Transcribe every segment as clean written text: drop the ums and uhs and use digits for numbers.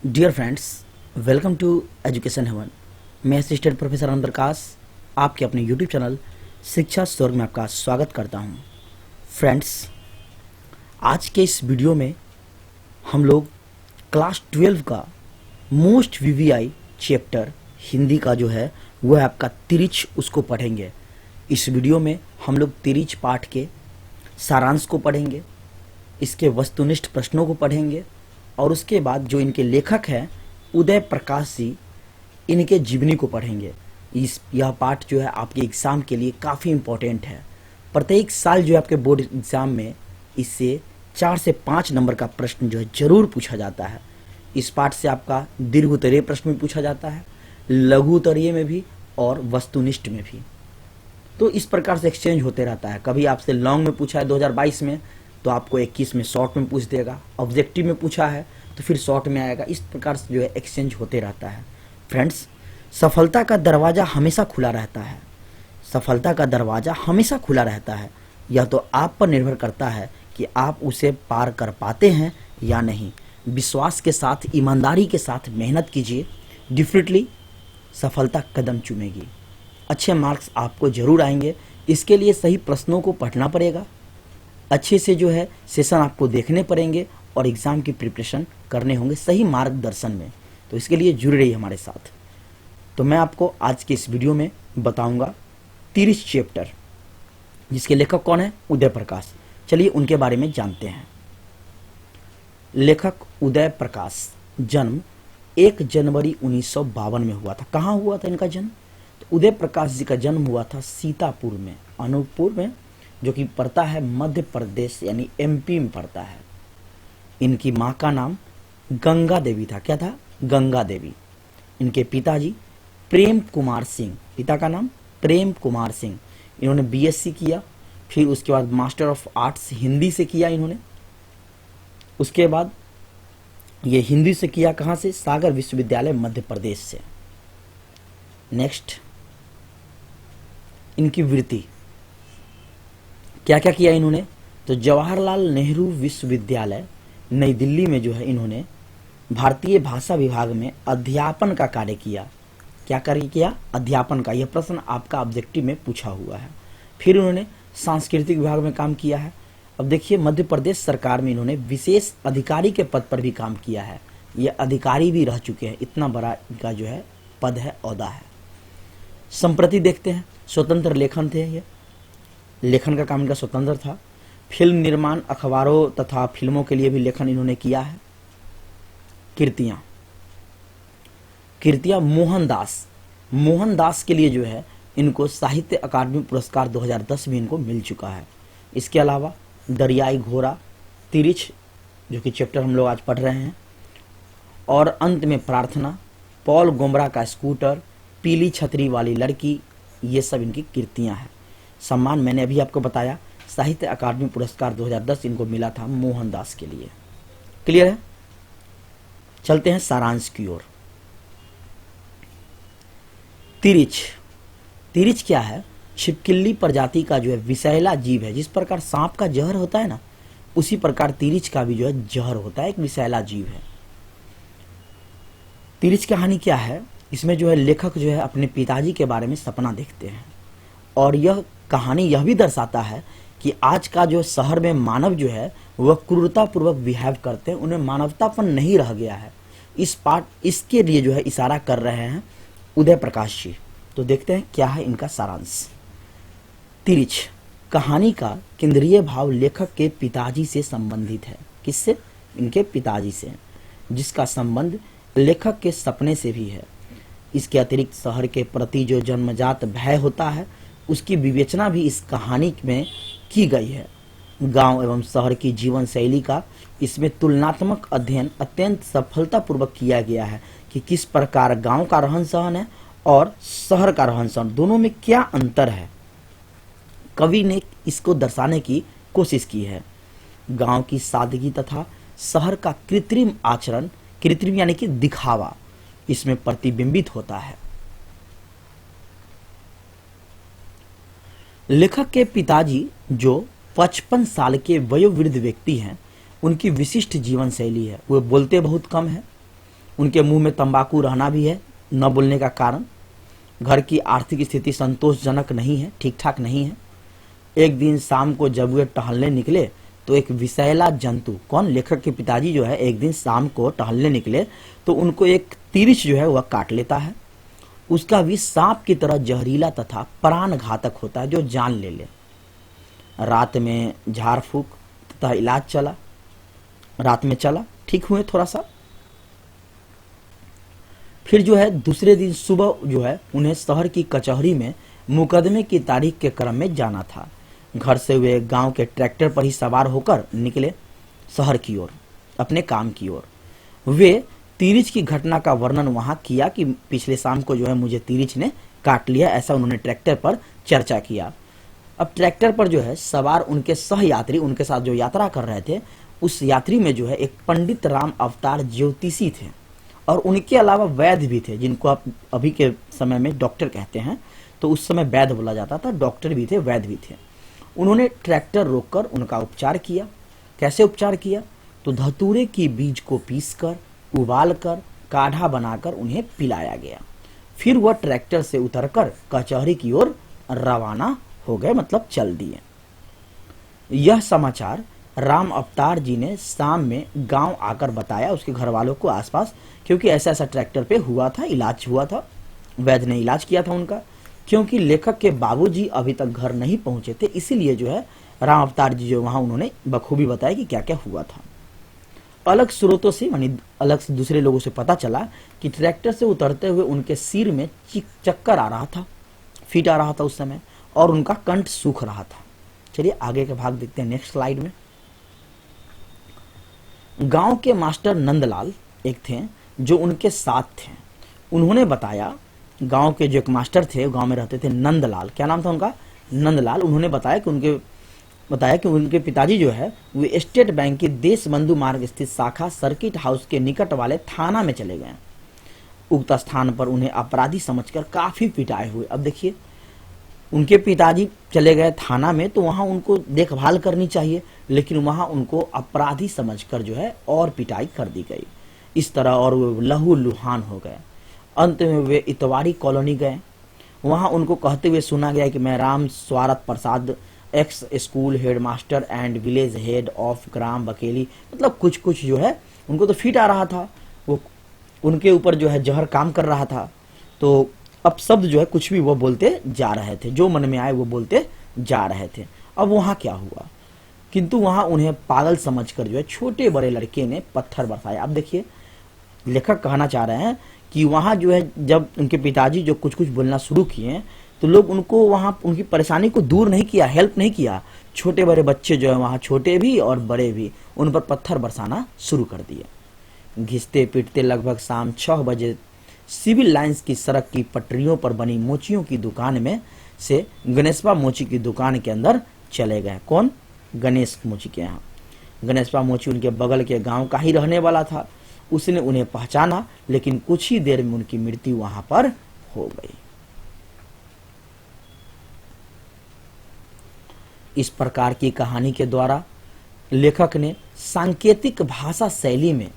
Dear friends, welcome to education heaven. मैं assistant professor Anand Prakash आपके अपने यूट्यूब चैनल शिक्षा स्वर्ग में आपका स्वागत करता हूं। फ्रेंड्स, आज के इस वीडियो में हम लोग क्लास 12 का मोस्ट वीवीआई चैप्टर हिंदी का जो है वो है आपका तिरिच, उसको पढ़ेंगे। इस वीडियो में हम लोग तिरिच पाठ के सारांश को पढ़ेंगे, इसके वस्तुनिष्ठ प्रश्नों को पढ़ेंगे और उसके बाद जो इनके लेखक हैं उदय प्रकाश जी, इनके जीवनी को पढ़ेंगे। यह पाठ जो है आपके एग्ज़ाम के लिए काफ़ी इम्पोर्टेंट है। प्रत्येक साल जो है आपके बोर्ड एग्ज़ाम में इससे 4 से 5 नंबर का प्रश्न जो है जरूर पूछा जाता है। इस पाठ से आपका दीर्घ उत्तरीय प्रश्न भी पूछा जाता है, लघु उत्तरीय में भी और वस्तुनिष्ठ में भी। तो इस प्रकार से एक्सचेंज होते रहता है। कभी आपसे लॉन्ग में पूछा है 2022 में तो आपको 21 में शॉर्ट में पूछ देगा, ऑब्जेक्टिव में पूछा है तो फिर शॉर्ट में आएगा। इस प्रकार से जो है एक्सचेंज होते रहता है। फ्रेंड्स, सफलता का दरवाज़ा हमेशा खुला रहता है। सफलता का दरवाज़ा हमेशा खुला रहता है। यह तो आप पर निर्भर करता है कि आप उसे पार कर पाते हैं या नहीं। विश्वास के साथ, ईमानदारी के साथ मेहनत कीजिए, डेफिनेटली सफलता कदम चूमेगी। अच्छे मार्क्स आपको जरूर आएंगे। इसके लिए सही प्रश्नों को पढ़ना पड़ेगा, अच्छे से जो है सेशन आपको देखने पड़ेंगे और एग्ज़ाम की प्रिपरेशन करने होंगे सही मार्गदर्शन में। तो इसके लिए जुड़े रहिए हमारे साथ। तो मैं आपको आज के इस वीडियो में बताऊंगा तिरिच चैप्टर, जिसके लेखक कौन है? उदय प्रकाश। चलिए उनके बारे में जानते हैं। लेखक उदय प्रकाश, जन्म 1 जनवरी 1952 में हुआ था। कहाँ हुआ था इनका जन्म? तो उदय प्रकाश जी का जन्म हुआ था सीतापुर में, अनूपपुर में, जो कि पड़ता है मध्य प्रदेश यानी एमपी में पड़ता है। इनकी माँ का नाम गंगा देवी था। क्या था? गंगा देवी। इनके पिताजी प्रेम कुमार सिंह, पिता का नाम प्रेम कुमार सिंह। इन्होंने बीएससी किया, फिर उसके बाद मास्टर ऑफ आर्ट्स हिंदी से किया इन्होंने। उसके बाद ये हिंदी से किया कहाँ से? सागर विश्वविद्यालय मध्य प्रदेश से। नेक्स्ट, इनकी वृत्ति क्या क्या किया इन्होंने? तो जवाहरलाल नेहरू विश्वविद्यालय नई दिल्ली में जो है इन्होंने भारतीय भाषा विभाग में अध्यापन का कार्य किया। क्या कार्य किया? अध्यापन का। यह प्रश्न आपका ऑब्जेक्टिव में पूछा हुआ है। फिर उन्होंने सांस्कृतिक विभाग में काम किया है। अब देखिए, मध्य प्रदेश सरकार में इन्होंने विशेष अधिकारी के पद पर भी काम किया है। ये अधिकारी भी रह चुके हैं, इतना बड़ा इनका जो है पद है, ओहदा है। संप्रति देखते हैं, स्वतंत्र लेखन थे ये, लेखन का काम इनका स्वतंत्र था। फिल्म निर्माण, अखबारों तथा फिल्मों के लिए भी लेखन इन्होंने किया है। कृतियां मोहनदास के लिए जो है इनको साहित्य अकादमी पुरस्कार 2010 में इनको मिल चुका है। इसके अलावा दरियाई घोड़ा, तिरिच, जो कि चैप्टर हम लोग आज पढ़ रहे हैं, और अंत में प्रार्थना, पॉल गोमरा का स्कूटर, पीली छतरी वाली लड़की, ये सब इनकी कृतियां हैं। सम्मान मैंने अभी आपको बताया, साहित्य अकादमी पुरस्कार 2010 इनको मिला था मोहनदास के लिए। क्लियर है? चलते हैं सारांश की ओर। तिरिच क्या है? छिपकली प्रजाति का जो है विषैला जीव है। जिस प्रकार सांप का जहर होता है ना, उसी प्रकार तिरिच का भी जो है जहर होता है, एक विषैला जीव है। तिरिच कहानी क्या है? इसमें जो है लेखक जो है अपने पिताजी के बारे में सपना देखते हैं और यह कहानी यह भी दर्शाता है कि आज का जो शहर में मानव जो है वह क्रूरतापूर्वक बिहेव करते हैं, उन्हें मानवतापन नहीं रह गया है। इसके लिए जो है इशारा कर रहे हैं उदय प्रकाश जी। तो देखते हैं क्या है इनका सारांश। तिरिच कहानी का केंद्रीय भाव लेखक के पिताजी से संबंधित है। किससे? इनके पिताजी से, जिसका संबंध लेखक के सपने से भी है। इसके अतिरिक्त शहर के प्रति जो जन्मजात भय होता है उसकी विवेचना भी इस कहानी में की गई है। गांव एवं शहर की जीवन शैली का इसमें तुलनात्मक अध्ययन अत्यंत सफलतापूर्वक किया गया है कि किस प्रकार गांव का रहन सहन है और शहर का रहन सहन, दोनों में क्या अंतर है। कवि ने इसको दर्शाने की कोशिश की है। गांव की सादगी तथा शहर का कृत्रिम आचरण, कृत्रिम यानी कि दिखावा, इसमें प्रतिबिंबित होता है। लेखक के पिताजी जो 55 साल के वयोवृद्ध व्यक्ति हैं, उनकी विशिष्ट जीवन शैली है। वे बोलते बहुत कम है उनके मुंह में तंबाकू रहना भी है न बोलने का कारण। घर की आर्थिक स्थिति संतोषजनक नहीं है, ठीक ठाक नहीं है। एक दिन शाम को जब वे टहलने निकले तो एक विषैला जंतु, कौन, लेखक के पिताजी जो है एक दिन शाम को टहलने निकले तो उनको एक तिरिछ जो है वह काट लेता है। उसका विष सांप की तरह जहरीला तथा प्राण घातक होता है जो जान ले ले। रात में झाड़ फूक तथा इलाज चला, रात में चला, ठीक हुए थोड़ा सा। फिर जो है दूसरे दिन सुबह जो है उन्हें शहर की कचहरी में मुकदमे की तारीख के क्रम में जाना था। घर से वे गांव के ट्रैक्टर पर ही सवार होकर निकले शहर की ओर, अपने काम की ओर। वे तिरिछ की घटना का वर्णन वहां किया कि पिछले शाम को जो है मुझे तिरिछ ने काट लिया, ऐसा उन्होंने ट्रैक्टर पर चर्चा किया। अब ट्रैक्टर पर जो है सवार उनके सहयात्री, उनके साथ जो यात्रा कर रहे थे, उस यात्री में जो है एक पंडित राम अवतार ज्योतिषी थे और उनके अलावा वैद्य भी थे, जिनको आप अभी के समय में डॉक्टर कहते हैं, तो उस समय वैद्य बोला जाता था। डॉक्टर भी थे, वैद्य भी थे। उन्होंने ट्रैक्टर रोककर उनका उपचार किया। कैसे उपचार किया? तो धतूरे की बीज को पीसकर, उबालकर, काढ़ा बनाकर उन्हें पिलाया गया। फिर वह ट्रैक्टर से उतरकर कचहरी की ओर रवाना हो गए, मतलब चल दिए। यह समाचार राम अवतार जी ने शाम में गांव आकर बताया उसके घर वालों को, आसपास, क्योंकि ऐसा ऐसा ट्रैक्टर पे हुआ था, इलाज हुआ था, वैद्य ने इलाज किया था उनका। क्योंकि लेखक के बाबूजी अभी तक घर नहीं पहुंचे थे, इसीलिए जो है राम अवतार जी जो वहां उन्होंने बखूबी बताया कि क्या क्या हुआ था। अलग स्रोतों से, यानी अलग से दूसरे लोगों से पता चला कि ट्रैक्टर से उतरते हुए उनके सिर में चक्कर आ रहा था, फीट आ रहा था उस समय, और उनका कंठ सूख रहा था। चलिए आगे का भाग देखते हैं नेक्स्ट स्लाइड में। गांव के मास्टर नंदलाल एक थे जो उनके साथ थे। उन्होंने बताया, गांव के जो एक मास्टर थे, गांव में रहते थे, नंदलाल, क्या नाम था उनका? नंदलाल। उन्होंने बताया कि उनके पिताजी जो है वे स्टेट बैंक की देशबंधु मार्ग स्थित शाखा सर्किट हाउस के निकट वाले थाना में चले गए। उक्त स्थान पर उन्हें अपराधी समझकर काफी पिटाए हुए। अब देखिए, उनके पिताजी चले गए थाना में तो वहां उनको देखभाल करनी चाहिए, लेकिन वहां उनको अपराधी समझकर जो है और पिटाई कर दी गई। इस तरह और वे लहू लुहान हो गए। अंत में वे इतवारी कॉलोनी गए। वहां उनको कहते हुए सुना गया कि मैं Ram Swarath Prasad, ex school headmaster and village head of gram Bakeli, मतलब कुछ कुछ जो है उनको तो फिट आ रहा था, वो उनके ऊपर जो है जहर काम कर रहा था। तो अब शब्द जो है कुछ भी वो बोलते जा रहे थे, जो मन में आए वो बोलते जा रहे थे। अब वहां क्या हुआ? किंतु वहां उन्हें पागल समझकर जो है छोटे बड़े लड़के ने पत्थर बरसाया। अब देखिए, लेखक कहना चाह रहे हैं कि वहां जो है जब उनके पिताजी जो कुछ कुछ बोलना शुरू किए तो लोग उनको वहां उनकी परेशानी को दूर नहीं किया, हेल्प नहीं किया। छोटे बड़े बच्चे जो है वहां, छोटे भी और बड़े भी, उन पर पत्थर बरसाना शुरू कर दिए। घिसते पीटते लगभग शाम 6 बजे सिविल लाइंस की सड़क की पटरियों पर बनी मोचियों की दुकान में से गणेशपा मोची की दुकान के अंदर चले गए। कौन? गणेश मोची के यहाँ। गणेशपा मोची उनके बगल के गांव का ही रहने वाला था। उसने उन्हें पहचाना, लेकिन कुछ ही देर में उनकी मृत्यु वहां पर हो गई। इस प्रकार की कहानी के द्वारा लेखक ने सांकेतिक भाषा शैली में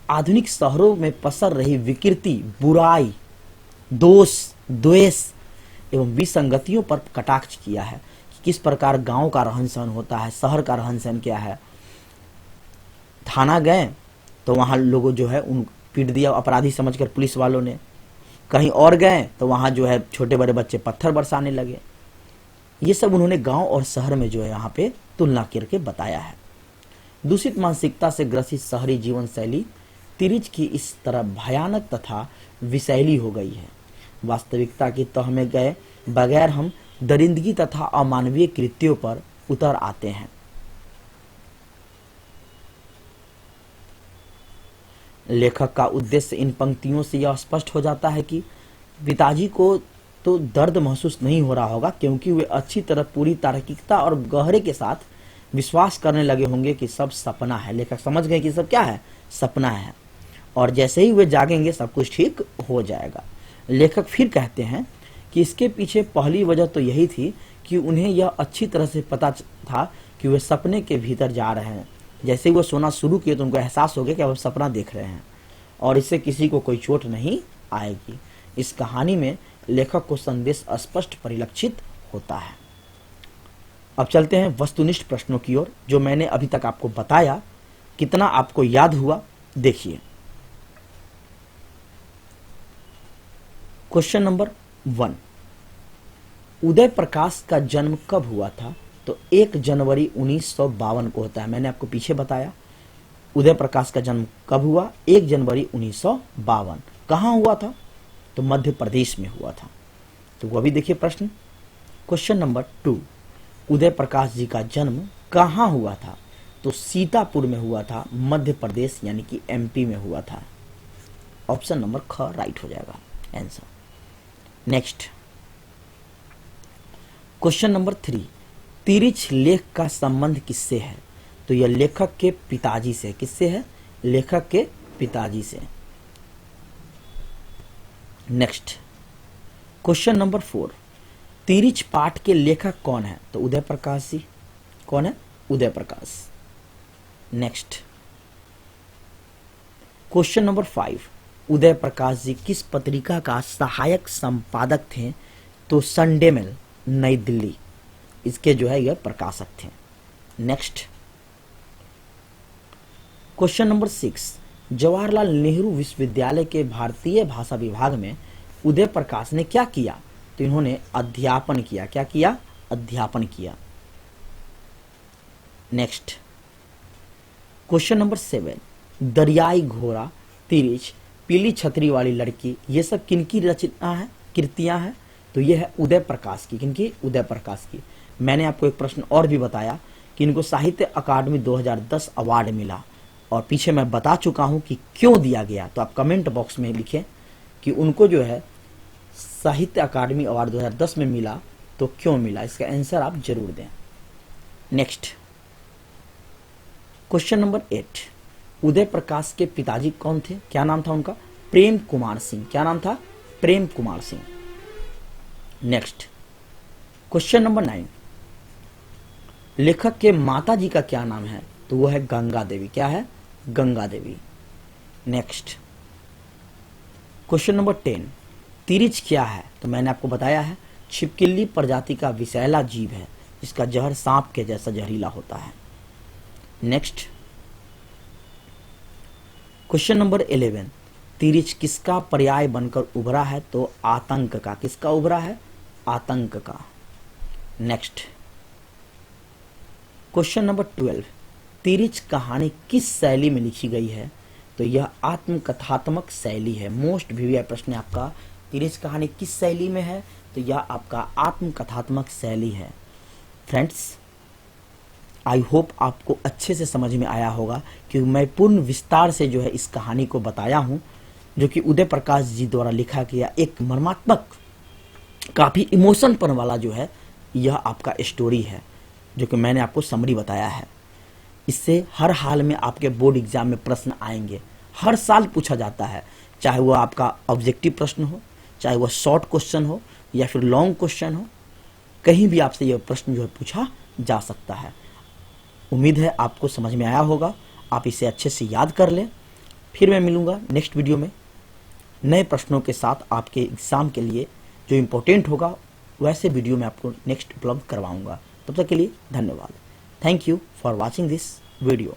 आधुनिक शहरों में पसर रही विकृति, बुराई, दोष, द्वेष एवं विसंगतियों पर कटाक्ष किया है कि किस प्रकार गांव का रहन सहन होता है, शहर का रहन सहन क्या है। थाना गए तो वहां लोगों जो है उन पीट दिया अपराधी समझकर पुलिस वालों ने। कहीं और गए तो वहां जो है छोटे बड़े बच्चे पत्थर बरसाने लगे। ये सब उन्होंने गांव और शहर में जो है यहाँ पे तुलना करके बताया है। दूषित मानसिकता से ग्रसित शहरी जीवन शैली तिरिछ की इस तरह भयानक तथा विषैली हो गई है। वास्तविकता की तह में गए बगैर हम दरिंदगी तथा अमानवीय कृत्यों पर उतर आते हैं। लेखक का उद्देश्य इन पंक्तियों से यह स्पष्ट हो जाता है कि पिताजी को तो दर्द महसूस नहीं हो रहा होगा, क्योंकि वे अच्छी तरह पूरी तार्किकता और गहरे के साथ विश्वास करने लगे होंगे कि सब सपना है। लेखक समझ गए कि सब क्या है? सपना है, और जैसे ही वे जागेंगे सब कुछ ठीक हो जाएगा। लेखक फिर कहते हैं कि इसके पीछे पहली वजह तो यही थी कि उन्हें यह अच्छी तरह से पता था कि वे सपने के भीतर जा रहे हैं। जैसे ही वो सोना शुरू किए तो उनको एहसास हो गया कि अब सपना देख रहे हैं। और इससे किसी को कोई चोट नहीं आएगी। इस कहानी में लेखक को संदेश स्पष्ट परिलक्षित होता है। अब चलते हैं वस्तुनिष्ठ प्रश्नों की ओर, जो मैंने अभी तक आपको बताया कितना आपको याद हुआ देखिए। क्वेश्चन नंबर 1, उदय प्रकाश का जन्म कब हुआ था? तो 1 जनवरी 1952 को होता है। मैंने आपको पीछे बताया उदय प्रकाश का जन्म कब हुआ, 1 जनवरी 1952। कहाँ हुआ था? तो मध्य प्रदेश में हुआ था। तो वो भी देखिए प्रश्न। क्वेश्चन नंबर 2, उदय प्रकाश जी का जन्म कहाँ हुआ था? तो सीतापुर में हुआ था, मध्य प्रदेश यानी कि एमपी में हुआ था। ऑप्शन नंबर ख राइट हो जाएगा answer. Next question number 3, Tirich लेख का संबंध किससे है? तो यह लेखक के पिताजी से। किससे है? लेखक के पिताजी से। नेक्स्ट क्वेश्चन नंबर 4, तिरिच पाठ के लेखक कौन है? तो उदय प्रकाश जी। कौन है? Uday Prakash. Next question number 5, Uday Prakash ji किस पत्रिका का सहायक संपादक थे? तो संडे मेल, नई दिल्ली, इसके जो है यह प्रकाशक थे। Next question number 6, Jawaharlal Nehru विश्वविद्यालय के भारतीय भाषा विभाग में उदय प्रकाश ने क्या किया? तो इन्होंने अध्यापन किया। क्या किया? अध्यापन किया। नेक्स्ट क्वेश्चन नंबर 7, दरियाई घोड़ा, तिरिच, पीली छतरी वाली लड़की, ये सब किनकी रचना है, कृतियां हैं? तो ये है उदय प्रकाश की। किनकी? उदय प्रकाश की। मैंने आपको एक प्रश्न और भी बताया कि इनको साहित्य अकादमी 2010 अवार्ड मिला, और पीछे मैं बता चुका हूं कि क्यों दिया गया। तो आप कमेंट बॉक्स में लिखें कि उनको जो है साहित्य अकादमी अवार्ड 2010 में मिला, तो क्यों मिला, इसका आंसर आप जरूर दें। Next question number 8, Uday Prakash के पिताजी कौन थे? क्या नाम था उनका? प्रेम कुमार सिंह। क्या नाम था? Prem Kumar Singh. Next question number 9, लेखक के माता जी का क्या नाम है? तो वो है गंगा देवी। क्या है? Ganga Devi. Next question number 10, Tirich क्या है? तो मैंने आपको बताया है छिपकली प्रजाति का विषैला जीव है, इसका जहर सांप के जैसा जहरीला होता है। नेक्स्ट क्वेश्चन नंबर 11, तिरिच किसका पर्याय बनकर उभरा है? तो आतंक का। किसका उभरा है? आतंक का। नेक्स्ट क्वेश्चन नंबर 12, तिरिच कहानी किस शैली में लिखी गई है? तो यह आत्मकथात्मक शैली है। मोस्ट वीवीआई प्रश्न है आपका, तिरिच कहानी किस शैली में है? तो यह आपका आत्मकथात्मक शैली है। फ्रेंड्स, आई होप आपको अच्छे से समझ में आया होगा कि मैं पूर्ण विस्तार से जो है इस कहानी को बताया हूं, जो कि उदय प्रकाश जी द्वारा लिखा गया एक मर्मात्मक, काफी इमोशनपन वाला जो है यह आपका स्टोरी है, जो कि मैंने आपको समरी बताया है। इससे हर हाल में आपके बोर्ड एग्जाम में प्रश्न आएंगे, हर साल पूछा जाता है, चाहे वो आपका ऑब्जेक्टिव प्रश्न हो, चाहे वह शॉर्ट क्वेश्चन हो या फिर लॉन्ग क्वेश्चन हो, कहीं भी आपसे यह प्रश्न जो है पूछा जा सकता है। उम्मीद है आपको समझ में आया होगा, आप इसे अच्छे से याद कर लें। फिर मैं मिलूंगा नेक्स्ट वीडियो में नए प्रश्नों के साथ, आपके एग्जाम के लिए जो इम्पोर्टेंट होगा वैसे वीडियो में आपको नेक्स्ट उपलब्ध करवाऊंगा। तब तक के लिए धन्यवाद। Thank you for watching this video.